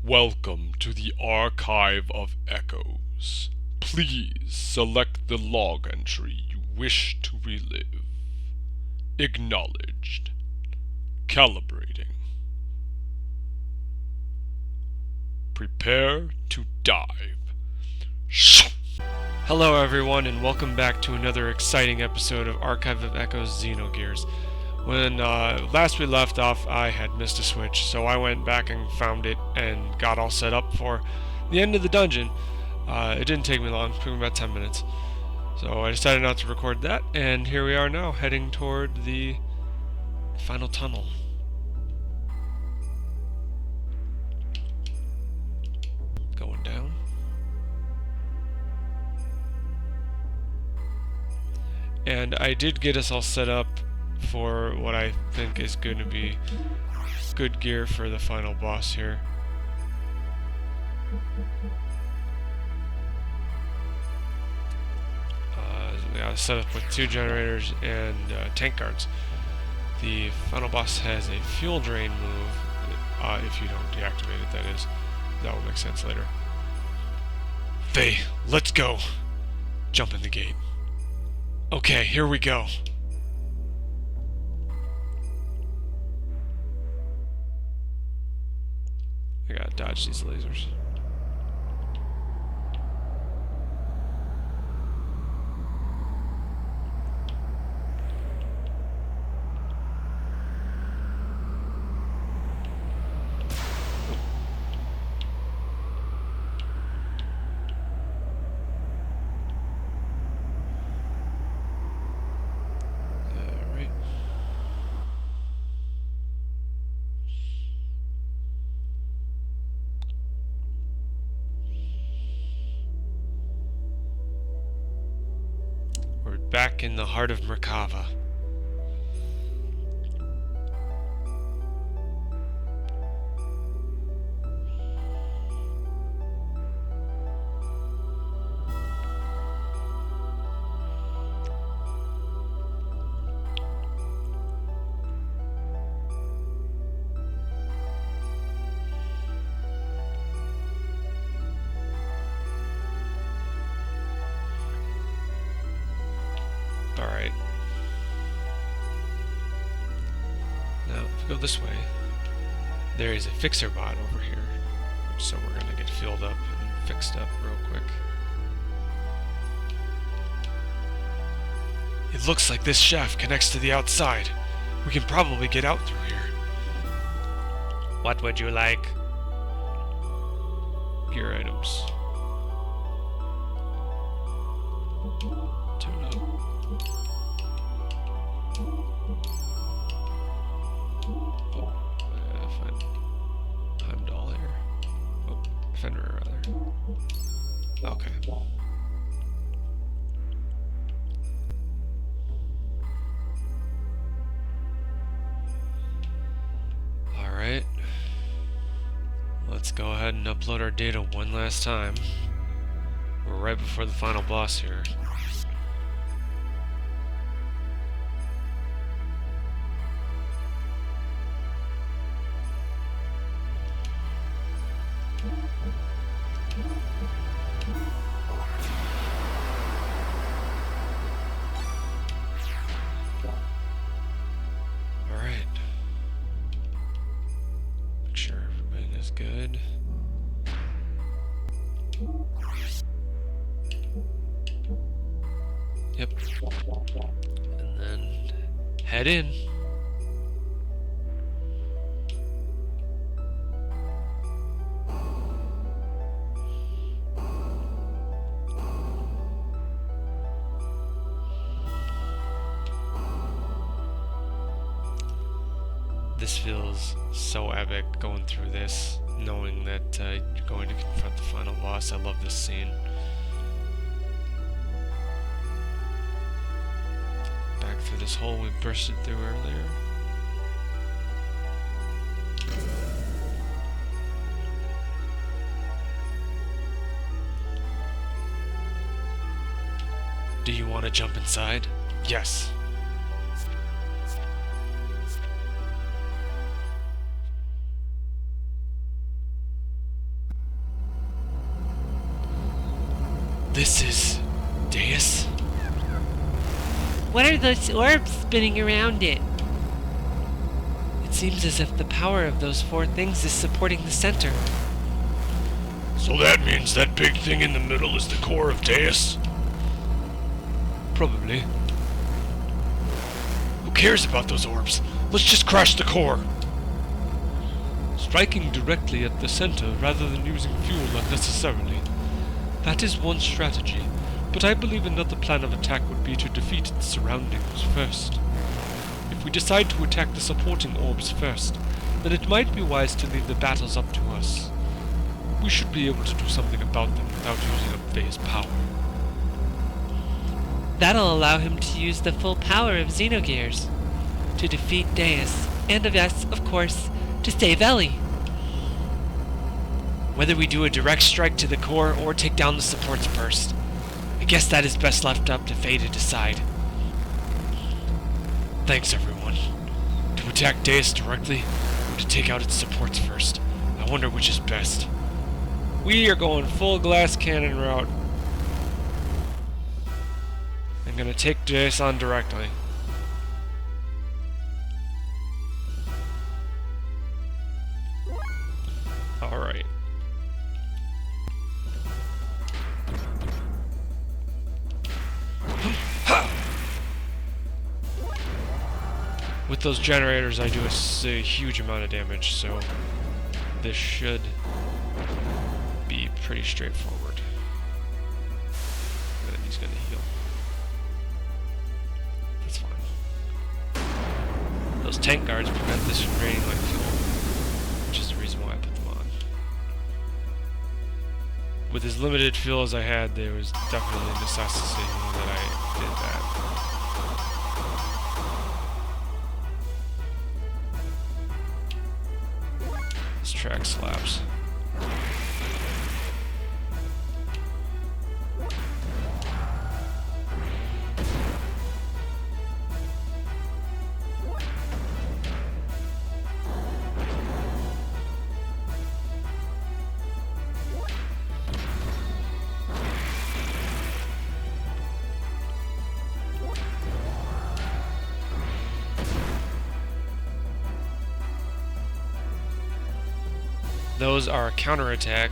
Welcome to the Archive of Echoes. Please select the log entry you wish to relive. Acknowledged. Calibrating. Prepare to dive. Hello everyone, and welcome back to another exciting episode of Archive of Echoes Xenogears. When last we left off, I had missed a switch, so I went back and found it and got all set up for the end of the dungeon. It didn't take me long, it took me about 10 minutes. So I decided not to record that, and here we are now, heading toward the final tunnel. Going down. And I did get us all set up for what I think is going to be good gear for the final boss here. We got set up with 2 generators and tank guards. The final boss has a fuel drain move, if you don't deactivate it, that is. That will make sense later. Faye, let's go! Jump in the gate. Okay, here we go. I gotta dodge these lasers. Back in the heart of Merkava. Alright. Now, if we go this way, there is a fixer bot over here. So we're gonna get filled up and fixed up real quick. It looks like this shaft connects to the outside. We can probably get out through here. What would you like? Gear items. Tune up. Heimdall here. Oh, Fenrir rather. Okay. Alright. Let's go ahead and upload our data one last time. We're right before the final boss here. Alright. Make sure everything is good. Yep. And then head in. This feels so epic going through this, knowing that you're going to confront the final boss. I love this scene. Back through this hole we bursted through earlier. Do you want to jump inside? Yes. This is Deus? What are those orbs spinning around it? It seems as if the power of those 4 things is supporting the center. So that means that big thing in the middle is the core of Deus? Probably. Who cares about those orbs? Let's just crash the core! Striking directly at the center rather than using fuel unnecessarily. That is one strategy, but I believe another plan of attack would be to defeat its surroundings first. If we decide to attack the supporting orbs first, then it might be wise to leave the battles up to us. We should be able to do something about them without using up Faye's power. That'll allow him to use the full power of Xenogears to defeat Deus, and of us, of course, to save Ellie. Whether we do a direct strike to the core or take down the supports first, I guess that is best left up to Faye to decide. Thanks, everyone. To attack Deus directly, or to take out its supports first? I wonder which is best. We are going full glass cannon route. I'm gonna take Deus on directly. Alright. With those generators, I do a huge amount of damage, so this should be pretty straightforward. And then he's gonna heal. That's fine. Those tank guards prevent this from draining like fuel, which is the reason why I put them on. With as limited fuel as I had, there was definitely a necessity that I did that. This track slaps. Those are counterattack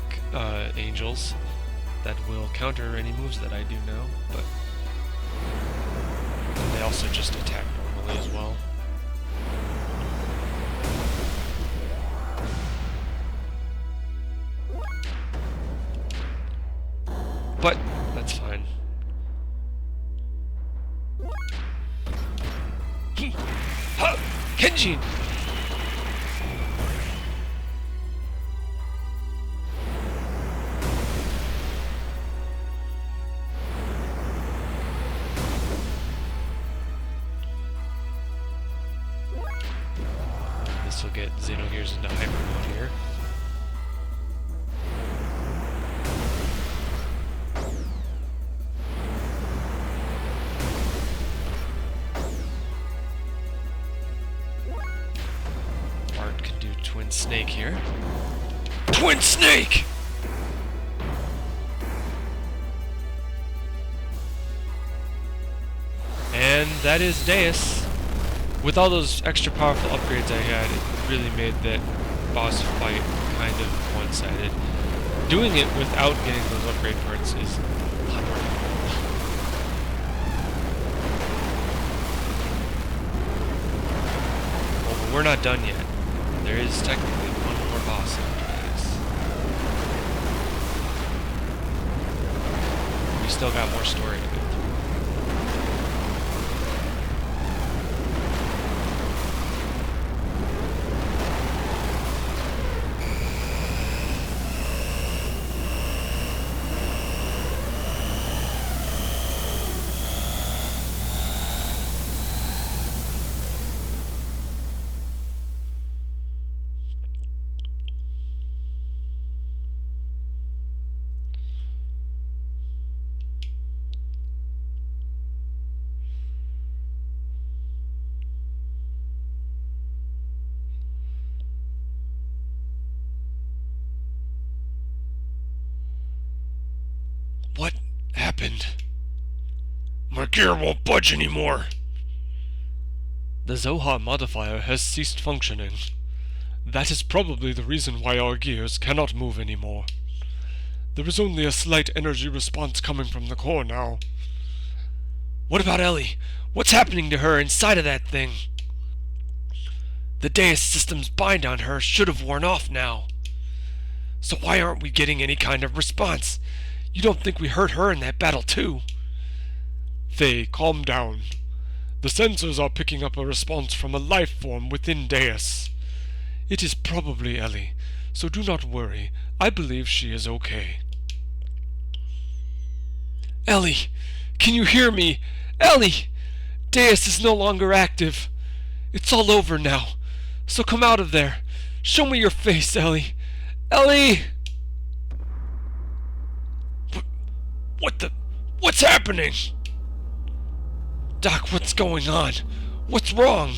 angels that will counter any moves that I do now, but they also just attack normally as well. But that's fine. Kenji! This will get Xenogears into hyper mode here. Bart can do Twin Snake here. Twin Snake! And that is Deus. With all those extra powerful upgrades I had, it really made that boss fight kind of one-sided. Doing it without getting those upgrade parts is a lot more difficult. Well, but we're not done yet. There is technically one more boss after this. We still got more story to go through. happened? My gear won't budge anymore. The Zohar modifier has ceased functioning. That is probably the reason why our gears cannot move anymore. There is only a slight energy response coming from the core now. What about Ellie? What's happening to her inside of that thing? The Deus system's bind on her should have worn off now. So why aren't we getting any kind of response? You don't think we hurt her in that battle too? Faye, calm down. The sensors are picking up a response from a life form within Deus. It is probably Ellie, so do not worry. I believe she is okay. Ellie, can you hear me? Ellie! Deus is no longer active. It's all over now. So come out of there. Show me your face, Ellie. Ellie! What's happening? Doc, what's going on? What's wrong?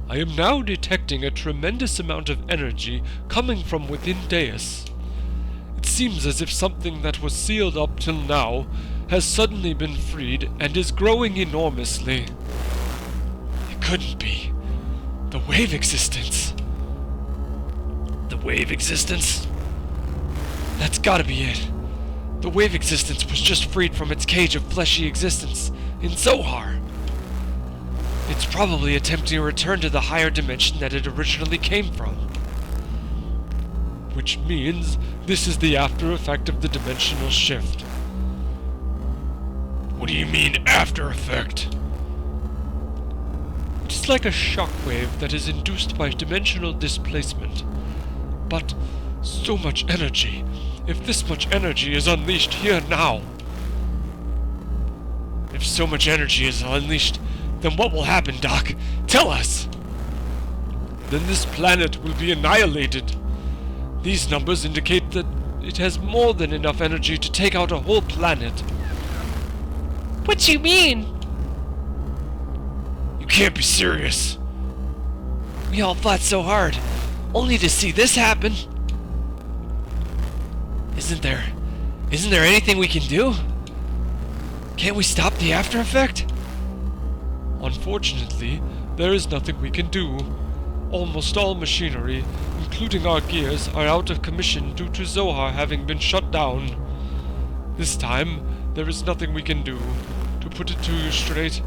I am now detecting a tremendous amount of energy coming from within Deus. It seems as if something that was sealed up till now has suddenly been freed and is growing enormously. It couldn't be. The wave existence. The wave existence? That's gotta be it. The wave existence was just freed from its cage of fleshy existence in Zohar. It's probably attempting to return to the higher dimension that it originally came from. Which means this is the after effect of the dimensional shift. What do you mean, after effect? It's like a shockwave that is induced by dimensional displacement. But so much energy. If this much energy is unleashed here now. If so much energy is unleashed, then what will happen, Doc? Tell us! Then this planet will be annihilated. These numbers indicate that it has more than enough energy to take out a whole planet. What do you mean? You can't be serious. We all fought so hard, only to see this happen. Isn't there anything we can do? Can't we stop the after effect? Unfortunately, there is nothing we can do. Almost all machinery, including our gears, are out of commission due to Zohar having been shut down. This time, there is nothing we can do. To put it to you straight,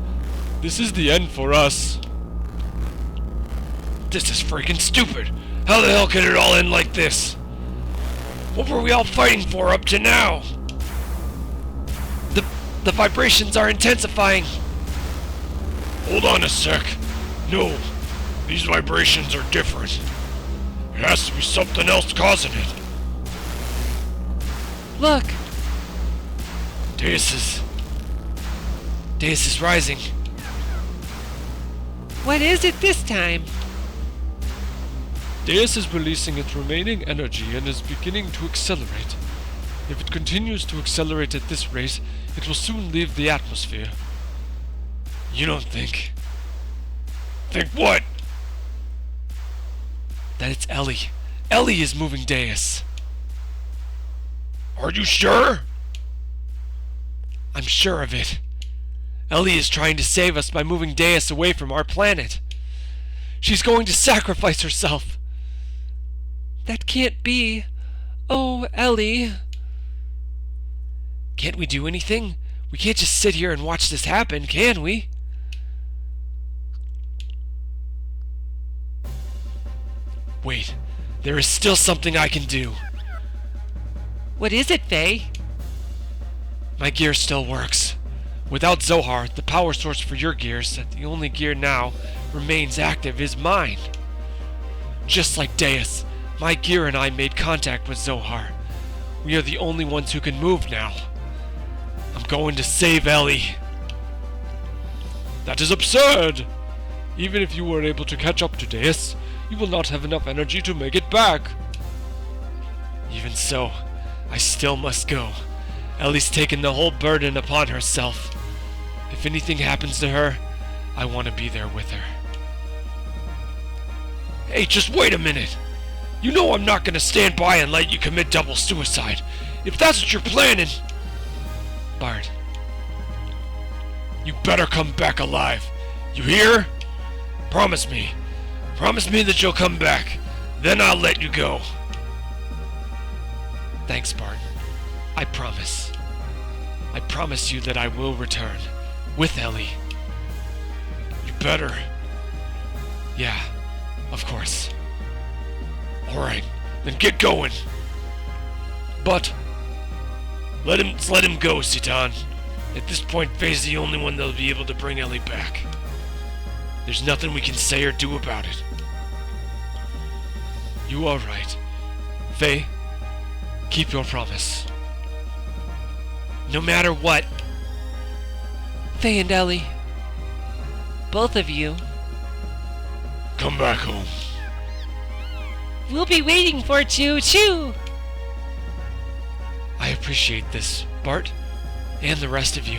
this is the end for us. This is freaking stupid. How the hell can it all end like this? What were we all fighting for up to now? The vibrations are intensifying. Hold on a sec. No, these vibrations are different. It has to be something else causing it. Look. Deus is rising. What is it this time? Deus is releasing its remaining energy and is beginning to accelerate. If it continues to accelerate at this rate, it will soon leave the atmosphere. You don't think... Think what? That it's Ellie. Ellie is moving Deus. Are you sure? I'm sure of it. Ellie is trying to save us by moving Deus away from our planet. She's going to sacrifice herself. That can't be. Oh, Ellie. Can't we do anything? We can't just sit here and watch this happen, can we? Wait, there is still something I can do. What is it, Faye? My gear still works. Without Zohar, the power source for your gears, the only gear now remains active, is mine. Just like Deus, my gear and I made contact with Zohar. We are the only ones who can move now. I'm going to save Ellie. That is absurd! Even if you were able to catch up to Deus, you will not have enough energy to make it back. Even so, I still must go. Ellie's taken the whole burden upon herself. If anything happens to her, I want to be there with her. Hey, just wait a minute! You know I'm not going to stand by and let you commit double suicide. If that's what you're planning... Bart. You better come back alive. You hear? Promise me. Promise me that you'll come back. Then I'll let you go. Thanks, Bart. I promise. I promise you that I will return. With Ellie. You better. Yeah, of course. Alright, then get going. But let him go, Citan. At this point, Faye's the only one that'll be able to bring Ellie back. There's nothing we can say or do about it. You are right. Faye, keep your promise. No matter what. Faye and Ellie, both of you, come back home. We'll be waiting for Choo-Choo! I appreciate this, Bart, and the rest of you.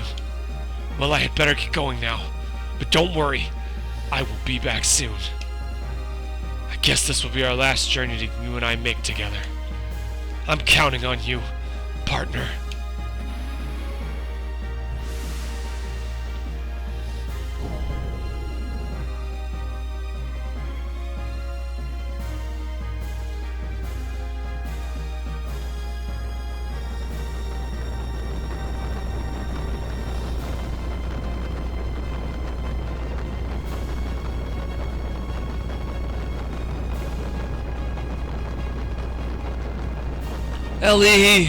Well, I had better get going now, but don't worry, I will be back soon. I guess this will be our last journey that you and I make together. I'm counting on you, partner. Ellie!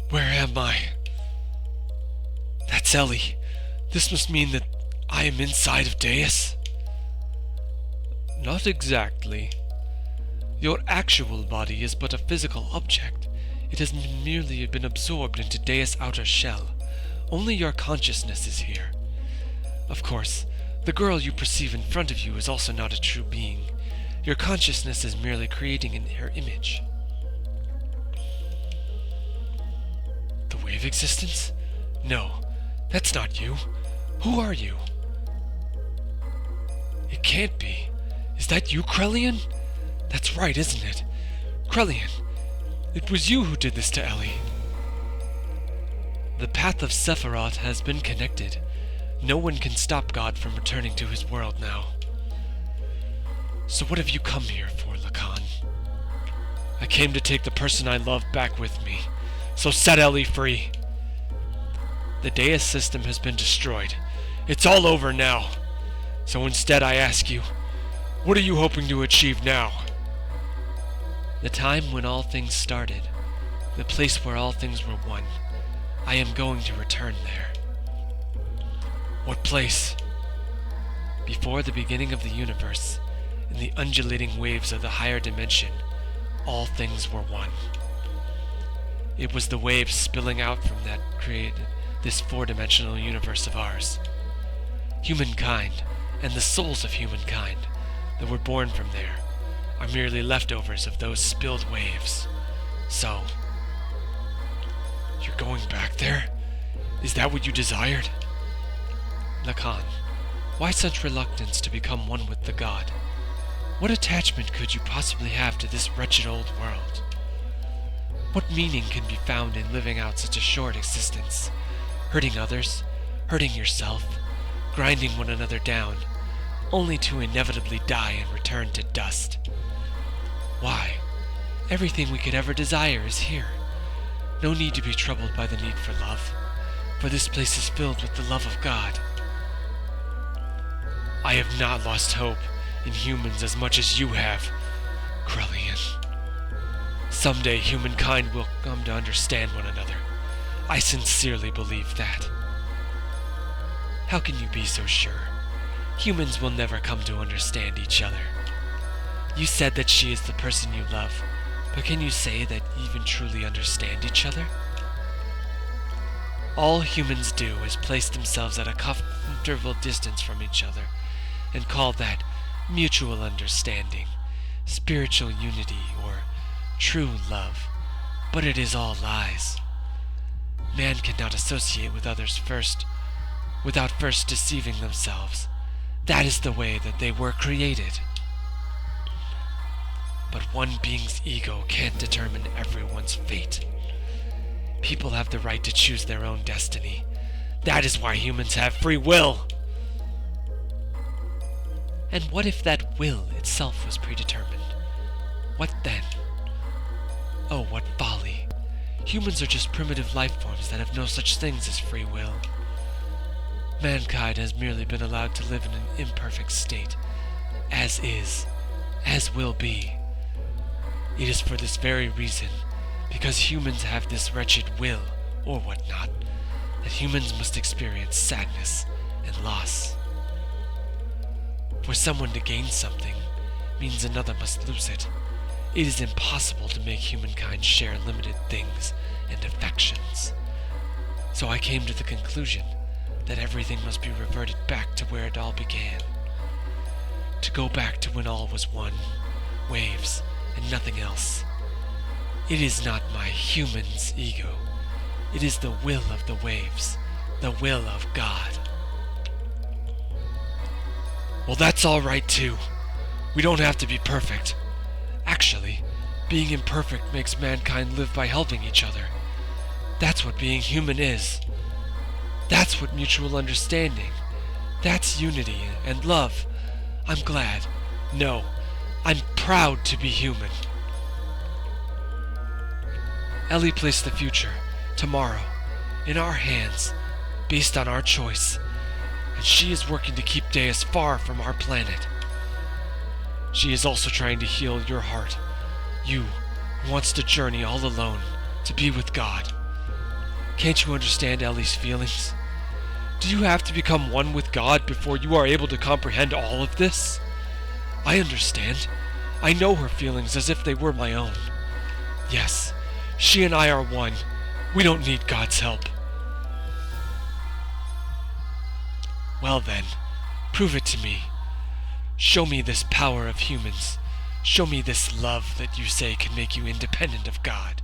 Where am I? That's Ellie. This must mean that I am inside of Deus? Not exactly. Your actual body is but a physical object. It has merely been absorbed into Deus' outer shell. Only your consciousness is here. Of course, the girl you perceive in front of you is also not a true being. Your consciousness is merely creating in her image. The wave existence? No, that's not you. Who are you? It can't be. Is that you, Krellian? That's right, isn't it? Krellian, it was you who did this to Ellie. The path of Sephiroth has been connected. No one can stop God from returning to his world now. So what have you come here for, Lacan? I came to take the person I love back with me. So set Ellie free. The Deus system has been destroyed. It's all over now. So instead I ask you, what are you hoping to achieve now? The time when all things started, the place where all things were one. I am going to return there. What place? Before the beginning of the universe, in the undulating waves of the higher dimension, all things were one. It was the waves spilling out from that created this four-dimensional universe of ours. Humankind, and the souls of humankind that were born from there, are merely leftovers of those spilled waves. So, you're going back there? Is that what you desired? Lacan, why such reluctance to become one with the god? What attachment could you possibly have to this wretched old world? What meaning can be found in living out such a short existence? Hurting others, hurting yourself, grinding one another down, only to inevitably die and return to dust. Why? Everything we could ever desire is here. No need to be troubled by the need for love, for this place is filled with the love of God. I have not lost hope in humans as much as you have, Krellian. Someday humankind will come to understand one another. I sincerely believe that. How can you be so sure? Humans will never come to understand each other. You said that she is the person you love, but can you say that you even truly understand each other? All humans do is place themselves at a comfortable distance from each other and call that mutual understanding, spiritual unity, or true love. But it is all lies. Man cannot associate with others without first deceiving themselves. That is the way that they were created. But one being's ego can't determine everyone's fate. People have the right to choose their own destiny. That is why humans have free will. And what if that will itself was predetermined? What then? Oh, what folly. Humans are just primitive life forms that have no such things as free will. Mankind has merely been allowed to live in an imperfect state, as is, as will be. It is for this very reason, because humans have this wretched will, or whatnot, that humans must experience sadness and loss. For someone to gain something means another must lose it. It is impossible to make humankind share limited things and affections. So I came to the conclusion that everything must be reverted back to where it all began. To go back to when all was one, waves, and nothing else. It is not my human's ego. It is the will of the waves, the will of God. Well, that's all right too. We don't have to be perfect. Actually, being imperfect makes mankind live by helping each other. That's what being human is. That's what mutual understanding. That's unity and love. I'm glad. No, I'm proud to be human. Ellie placed the future, tomorrow, in our hands, based on our choice, and she is working to keep Deus far from our planet. She is also trying to heal your heart, you who wants to journey all alone to be with God. Can't you understand Ellie's feelings? Do you have to become one with God before you are able to comprehend all of this? I understand. I know her feelings as if they were my own. Yes, she and I are one. We don't need God's help. Well then, prove it to me. Show me this power of humans. Show me this love that you say can make you independent of God.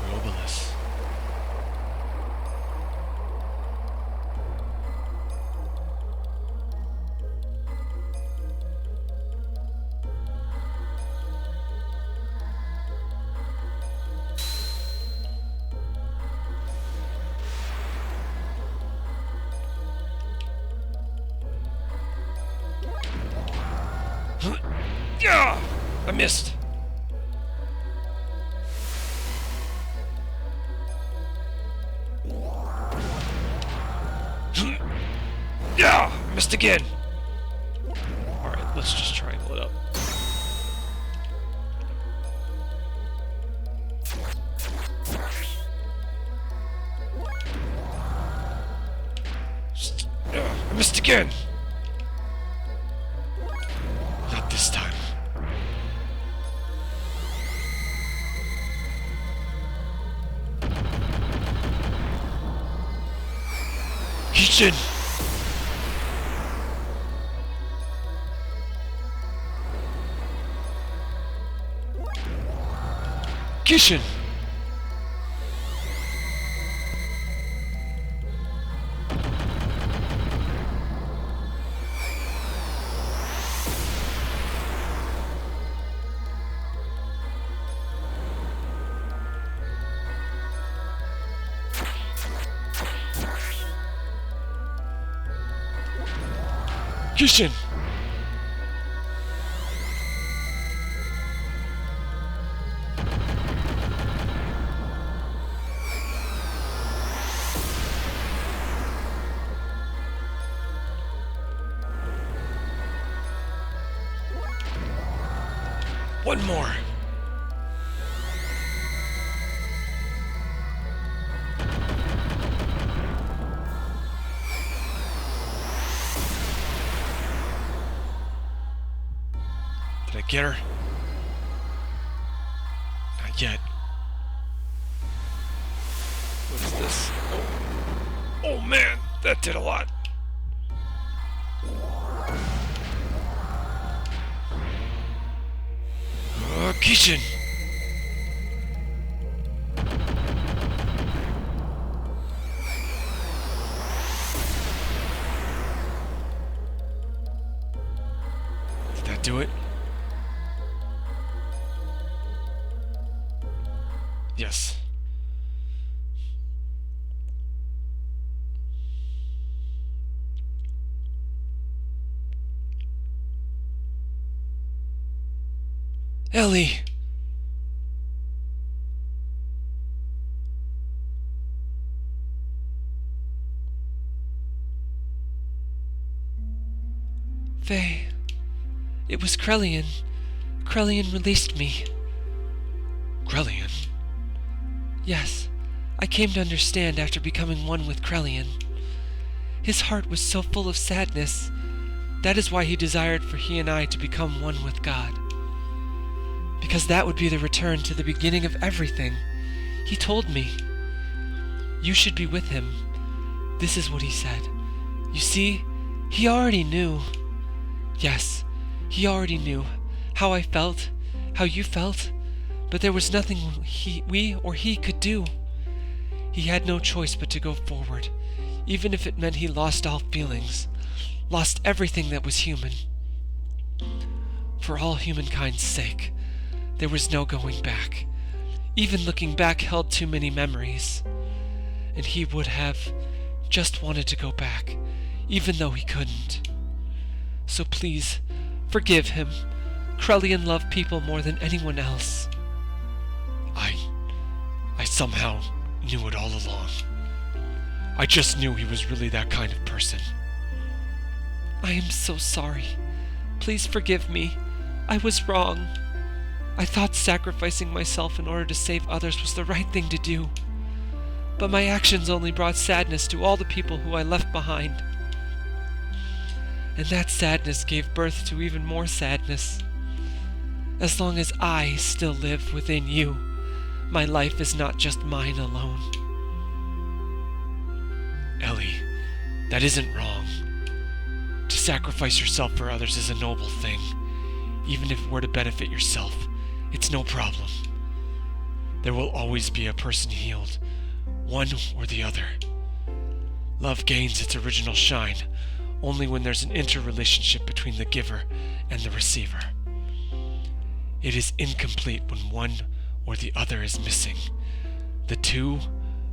Robolus. Yeah, I missed. Yeah, I missed again. Alright, let's just triangle it up. I missed again. Not this time. Kitchen! Kishin! Kishin! One more. Did I get her? Not yet. What is this? Oh man, that did a lot. Kishin! Did that do it? Yes. Ellie! Faye. It was Krellian. Krellian released me. Krellian? Yes, I came to understand after becoming one with Krellian. His heart was so full of sadness. That is why he desired for he and I to become one with God. Because that would be the return to the beginning of everything. He told me, "You should be with him." This is what he said. You see, he already knew. Yes, he already knew how I felt, how you felt, but there was nothing we or he could do. He had no choice but to go forward, even if it meant he lost all feelings, lost everything that was human. For all humankind's sake, there was no going back. Even looking back held too many memories. And he would have just wanted to go back, even though he couldn't. So please, forgive him. Krellian loved people more than anyone else. I somehow knew it all along. I just knew he was really that kind of person. I am so sorry. Please forgive me. I was wrong. I thought sacrificing myself in order to save others was the right thing to do. But my actions only brought sadness to all the people who I left behind. And that sadness gave birth to even more sadness. As long as I still live within you, my life is not just mine alone. Ellie, that isn't wrong. To sacrifice yourself for others is a noble thing. Even if it were to benefit yourself, it's no problem. There will always be a person healed, one or the other. Love gains its original shine only when there's an interrelationship between the giver and the receiver. It is incomplete when one or the other is missing. The two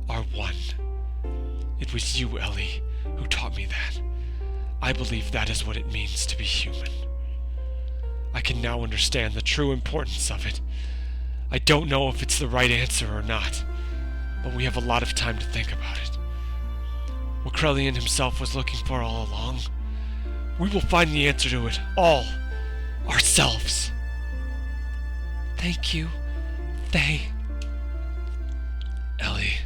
are one. It was you, Ellie, who taught me that. I believe that is what it means to be human. I can now understand the true importance of it. I don't know if it's the right answer or not, but we have a lot of time to think about it. What Krellian himself was looking for all along, we will find the answer to it all, ourselves. Thank you, Faye. Ellie.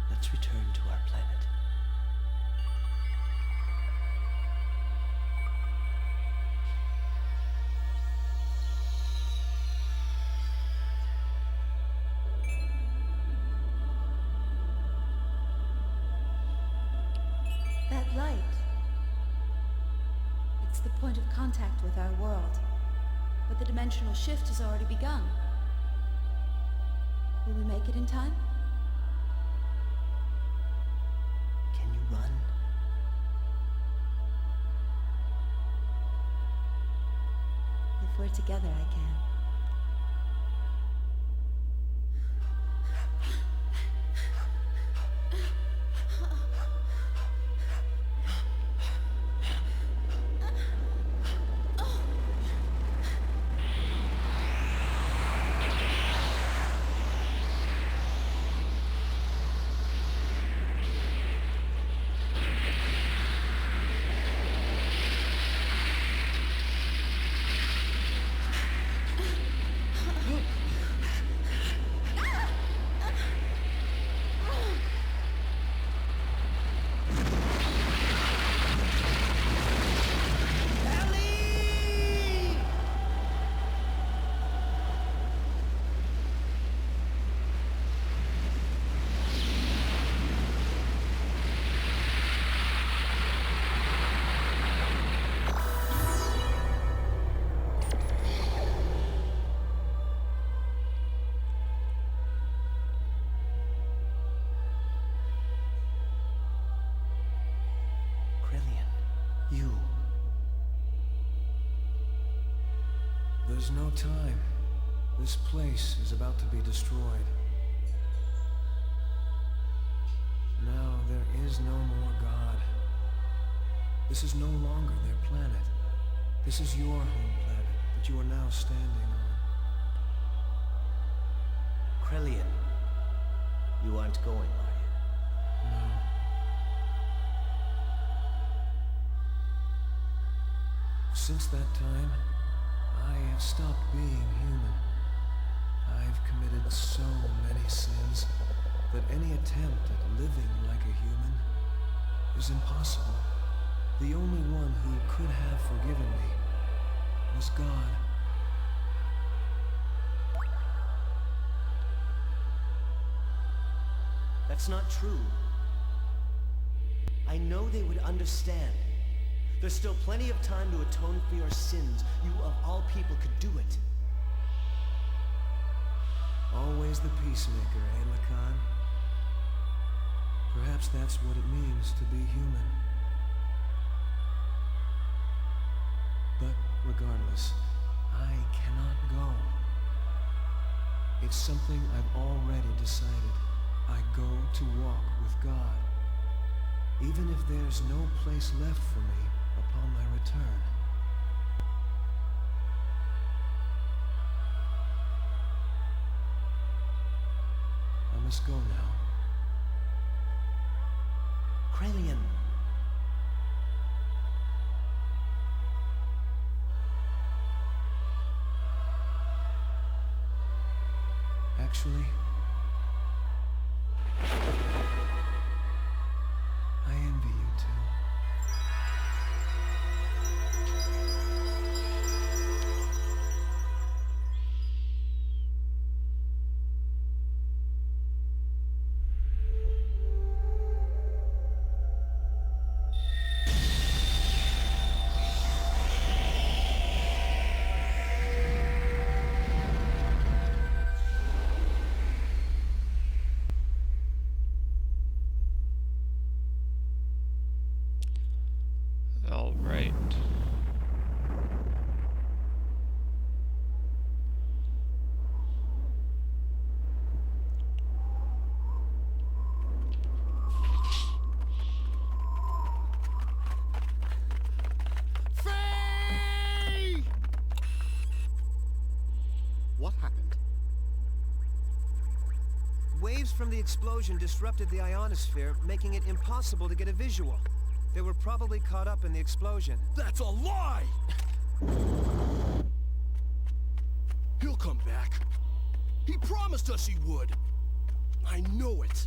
Let's return to our planet. That light. It's the point of contact with our world. But the dimensional shift has already begun. Will we make it in time? Can you run? If we're together, I can. There's no time. This place is about to be destroyed. Now there is no more God. This is no longer their planet. This is your home planet that you are now standing on. Krellian, you aren't going, are you? No. Since that time, I have stopped being human. I've committed so many sins that any attempt at living like a human is impossible. The only one who could have forgiven me was God. That's not true. I know they would understand. There's still plenty of time to atone for your sins. You, of all people, could do it. Always the peacemaker, eh, Lacan? Perhaps that's what it means to be human. But regardless, I cannot go. It's something I've already decided. I go to walk with God, even if there's no place left for me upon my return. I must go now. Krellian. Actually, I envy you too. All right. What happened? Waves from the explosion disrupted the ionosphere, making it impossible to get a visual. They were probably caught up in the explosion. That's a lie! He'll come back. He promised us he would. I know it.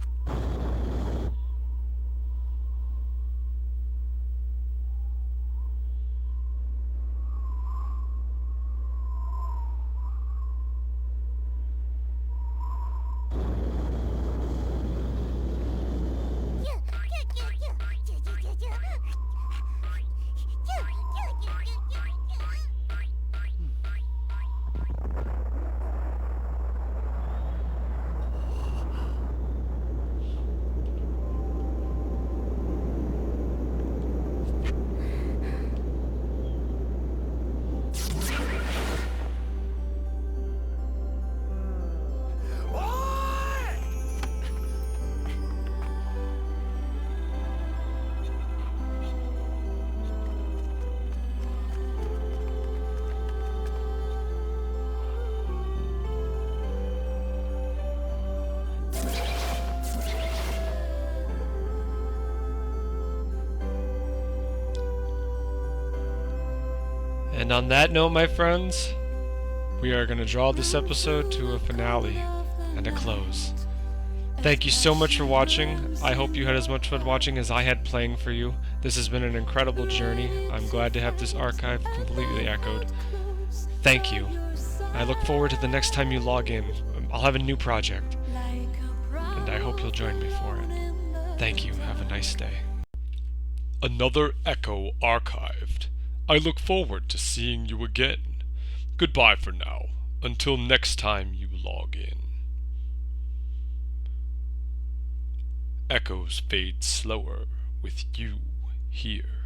And on that note, my friends, we are going to draw this episode to a finale and a close. Thank you so much for watching. I hope you had as much fun watching as I had playing for you. This has been an incredible journey. I'm glad to have this archive completely echoed. Thank you. I look forward to the next time you log in. I'll have a new project, and I hope you'll join me for it. Thank you. Have a nice day. Another Echo archived. I look forward to seeing you again. Goodbye for now, until next time you log in. Echoes fade slower with you here.